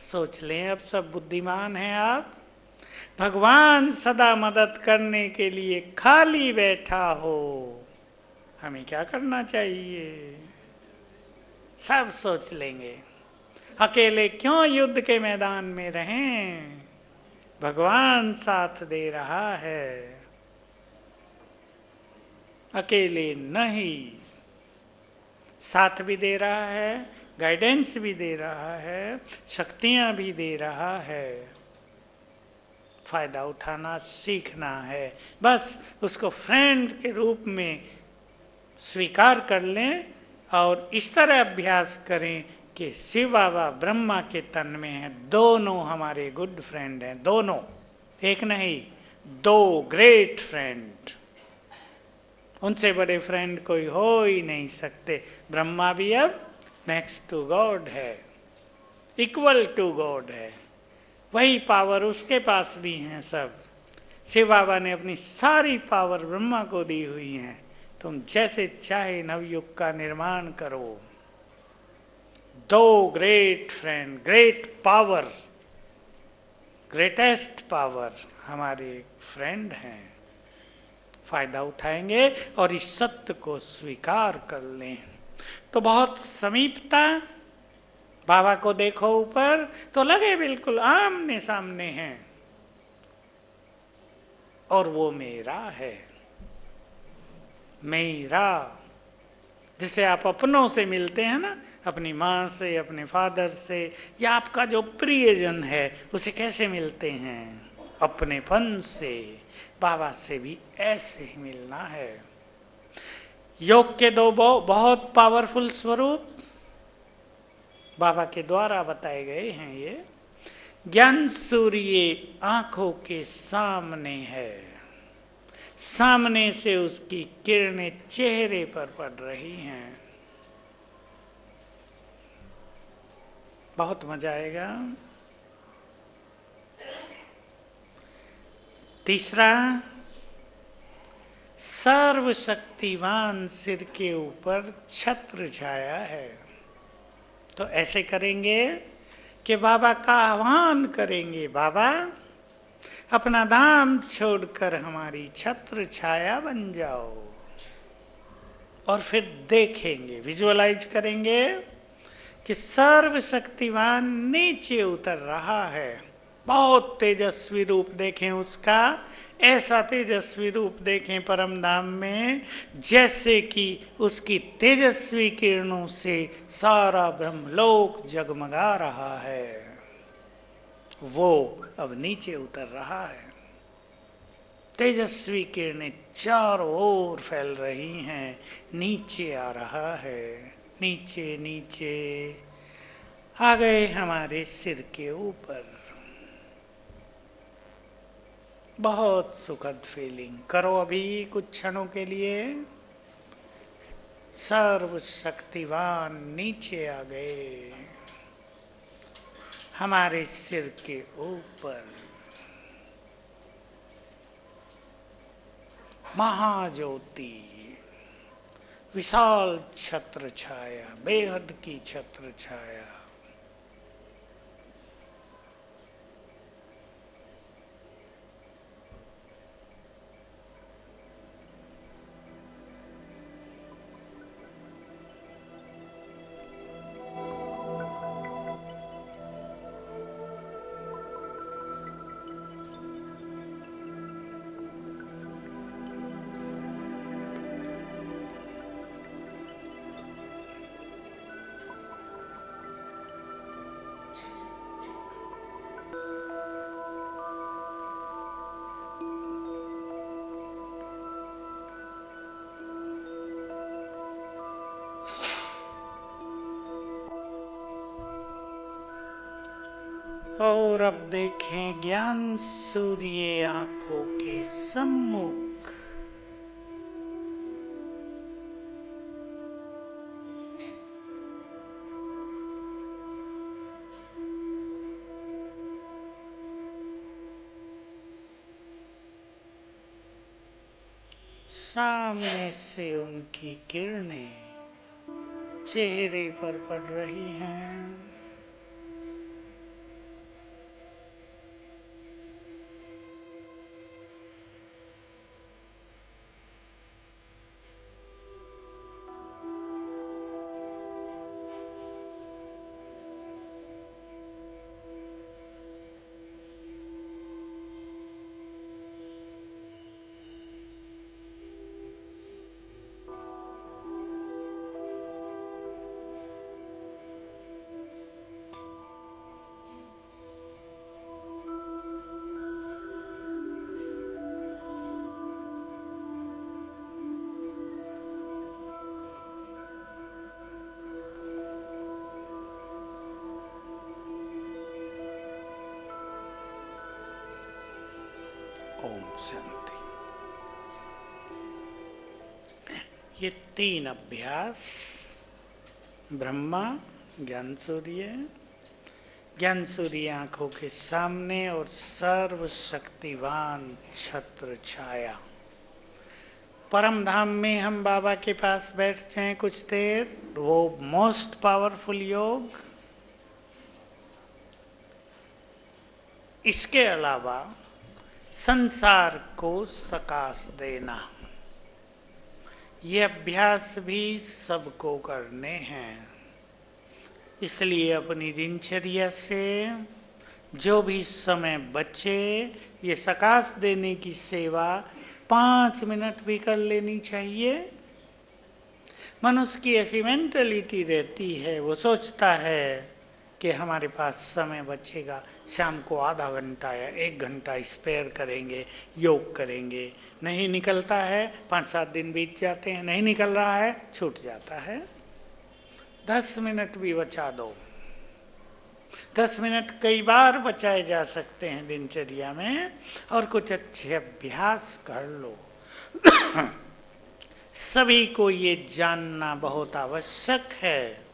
सोच लें, अब सब बुद्धिमान हैं आप। भगवान सदा मदद करने के लिए खाली बैठा हो, हमें क्या करना चाहिए? सब सोच लेंगे। अकेले क्यों युद्ध के मैदान में रहें? भगवान साथ दे रहा है, अकेले नहीं। साथ भी दे रहा है, गाइडेंस भी दे रहा है, शक्तियां भी दे रहा है। फायदा उठाना सीखना है, बस उसको फ्रेंड के रूप में स्वीकार कर लें और इस तरह अभ्यास करें कि शिव बाबा ब्रह्मा के तन में हैं, दोनों हमारे गुड फ्रेंड हैं, दोनों, एक नहीं, दो ग्रेट फ्रेंड। उनसे बड़े फ्रेंड कोई हो ही नहीं सकते। ब्रह्मा भी अब नेक्स्ट टू गॉड है, इक्वल टू गॉड है, वही पावर उसके पास भी हैं सब। शिव बाबा ने अपनी सारी पावर ब्रह्मा को दी हुई है। तुम जैसे चाहे नवयुग का निर्माण करो। दो great friend, great power, greatest power हमारे फ्रेंड हैं। फायदा उठाएंगे और इस सत्य को स्वीकार कर लें तो बहुत समीपता। बाबा को देखो ऊपर तो लगे बिल्कुल आमने सामने हैं, और वो मेरा है, मेरा। जिसे आप अपनों से मिलते हैं ना, अपनी माँ से, अपने फादर से, या आपका जो प्रियजन है उसे कैसे मिलते हैं? अपनेपन से। बाबा से भी ऐसे ही मिलना है। योग के दो बहुत पावरफुल स्वरूप बाबा के द्वारा बताए गए हैं। ये ज्ञान सूर्य आंखों के सामने है, सामने से उसकी किरणें चेहरे पर पड़ रही हैं। बहुत मजा आएगा। तीसरा, सर्वशक्तिवान सिर के ऊपर छत्र छाया है। तो ऐसे करेंगे कि बाबा का आह्वान करेंगे, बाबा अपना धाम छोड़कर हमारी छत्र छाया बन जाओ। और फिर देखेंगे, विजुअलाइज करेंगे कि सर्वशक्तिवान नीचे उतर रहा है। बहुत तेजस्वी रूप देखें उसका, ऐसा तेजस्वी रूप देखें परम धाम में जैसे कि उसकी तेजस्वी किरणों से सारा ब्रह्मलोक जगमगा रहा है। वो अब नीचे उतर रहा है। तेजस्वी किरणें चारों ओर फैल रही हैं, नीचे आ रहा है। नीचे नीचे आ गए हमारे सिर के ऊपर। बहुत सुखद फीलिंग। करो अभी कुछ क्षणों के लिए। सर्वशक्तिवान नीचे आ गए हमारे सिर के ऊपर। महाज्योति, विशाल छत्र छाया, बेहद की छत्र छाया। और अब देखें ज्ञान सूर्य आंखों के सम्मुख। सामने से उनकी किरणें चेहरे पर पड़ रही हैं। ओम शांति। ये 3 अभ्यास ब्रह्मा, ज्ञान सूर्य आंखों के सामने और सर्वशक्तिवान छत्र छाया। परम धाम में हम बाबा के पास बैठ जाएं कुछ देर, वो मोस्ट पावरफुल योग। इसके अलावा संसार को सकाश देना, ये अभ्यास भी सबको करने हैं। इसलिए अपनी दिनचर्या से जो भी समय बचे, ये सकाश देने की सेवा 5 मिनट भी कर लेनी चाहिए। मनुष्य की ऐसी मेंटलिटी रहती है, वो सोचता है कि हमारे पास समय बचेगा, शाम को आधा घंटा या 1 घंटा स्पेयर करेंगे, योग करेंगे। नहीं निकलता है, 5-7 दिन बीत जाते हैं, नहीं निकल रहा है, छूट जाता है। 10 मिनट भी बचा दो। 10 मिनट कई बार बचाए जा सकते हैं दिनचर्या में, और कुछ अच्छे अभ्यास कर लो। सभी को ये जानना बहुत आवश्यक है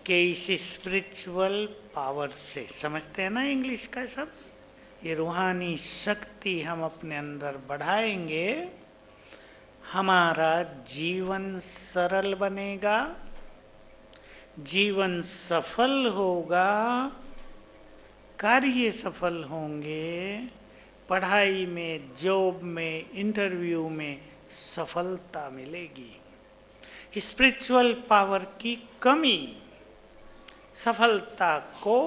कि इस स्पिरिचुअल पावर से, समझते हैं ना इंग्लिश का सब, ये रूहानी शक्ति हम अपने अंदर बढ़ाएंगे, हमारा जीवन सरल बनेगा, जीवन सफल होगा, कार्य सफल होंगे, पढ़ाई में, जॉब में, इंटरव्यू में सफलता मिलेगी। स्पिरिचुअल पावर की कमी सफलता को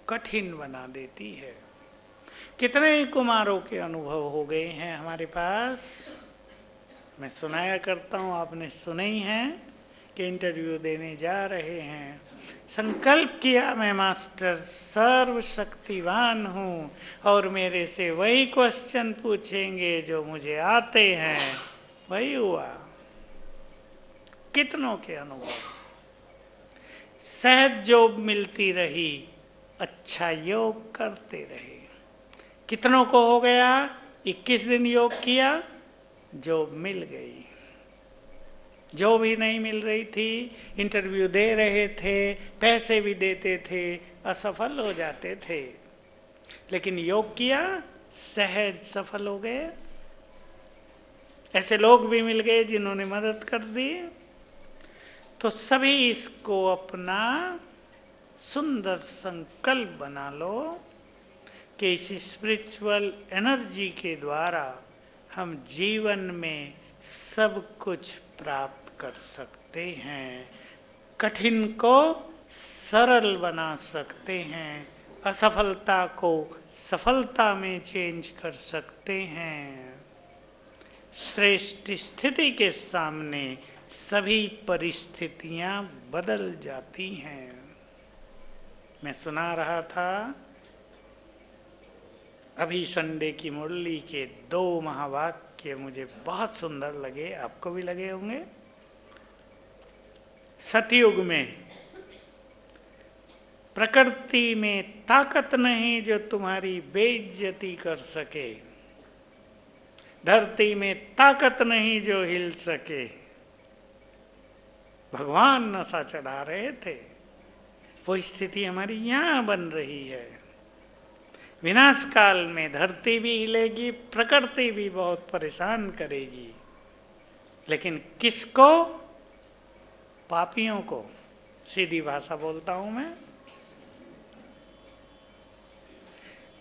कठिन बना देती है। कितने कुमारों के अनुभव हो गए हैं हमारे पास, मैं सुनाया करता हूं, आपने सुने ही हैं कि इंटरव्यू देने जा रहे हैं, संकल्प किया मैं मास्टर सर्वशक्तिवान हूं और मेरे से वही क्वेश्चन पूछेंगे जो मुझे आते हैं। वही हुआ। कितनों के अनुभव। सहज जॉब मिलती रही, अच्छा योग करते रहे। कितनों को हो गया, 21 दिन योग किया, जॉब मिल गई। जो भी नहीं मिल रही थी, इंटरव्यू दे रहे थे, पैसे भी देते थे, असफल हो जाते थे, लेकिन योग किया, सहज सफल हो गए। ऐसे लोग भी मिल गए जिन्होंने मदद कर दी। तो सभी इसको अपना सुंदर संकल्प बना लो कि इस स्पिरिचुअल एनर्जी के द्वारा हम जीवन में सब कुछ प्राप्त कर सकते हैं, कठिन को सरल बना सकते हैं, असफलता को सफलता में चेंज कर सकते हैं। श्रेष्ठ स्थिति के सामने सभी परिस्थितियां बदल जाती हैं। मैं सुना रहा था अभी संडे की मुरली के 2 महावाक्य मुझे बहुत सुंदर लगे, आपको भी लगे होंगे। सतयुग में प्रकृति में ताकत नहीं जो तुम्हारी बेइज्जती कर सके, धरती में ताकत नहीं जो हिल सके। भगवान नशा चढ़ा रहे थे, वो स्थिति हमारी यहां बन रही है। विनाश काल में धरती भी हिलेगी, प्रकृति भी बहुत परेशान करेगी, लेकिन किसको? पापियों को। सीधी भाषा बोलता हूं मैं।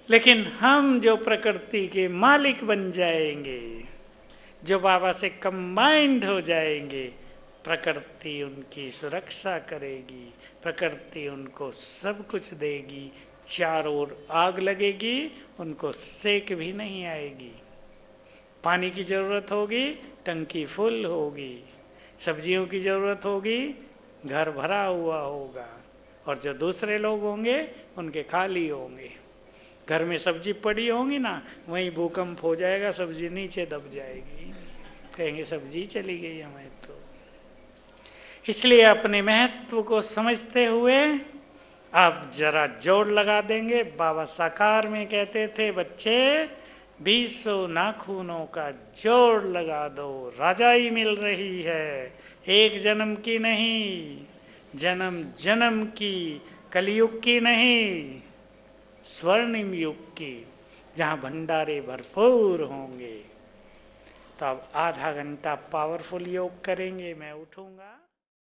लेकिन हम जो प्रकृति के मालिक बन जाएंगे, जो बाबा से कंबाइंड हो जाएंगे, प्रकृति उनकी सुरक्षा करेगी, प्रकृति उनको सब कुछ देगी। चारों ओर आग लगेगी, उनको सेक भी नहीं आएगी। पानी की जरूरत होगी, टंकी फुल होगी। सब्जियों की जरूरत होगी, घर भरा हुआ होगा। और जो दूसरे लोग होंगे उनके खाली होंगे। घर में सब्जी पड़ी होंगी ना, वहीं भूकंप हो जाएगा, सब्जी नीचे दब जाएगी, कहेंगे सब्जी चली गई हमें तो। इसलिए अपने महत्व को समझते हुए आप जरा जोर लगा देंगे। बाबा साकार में कहते थे, बच्चे 20 नाखूनों का जोड़ लगा दो, राजाई मिल रही है, एक जन्म की नहीं, जन्म जन्म की, कलयुग की नहीं, स्वर्णिम युग की, जहां भंडारे भरपूर होंगे। तो अब आधा घंटा पावरफुल योग करेंगे, मैं उठूंगा।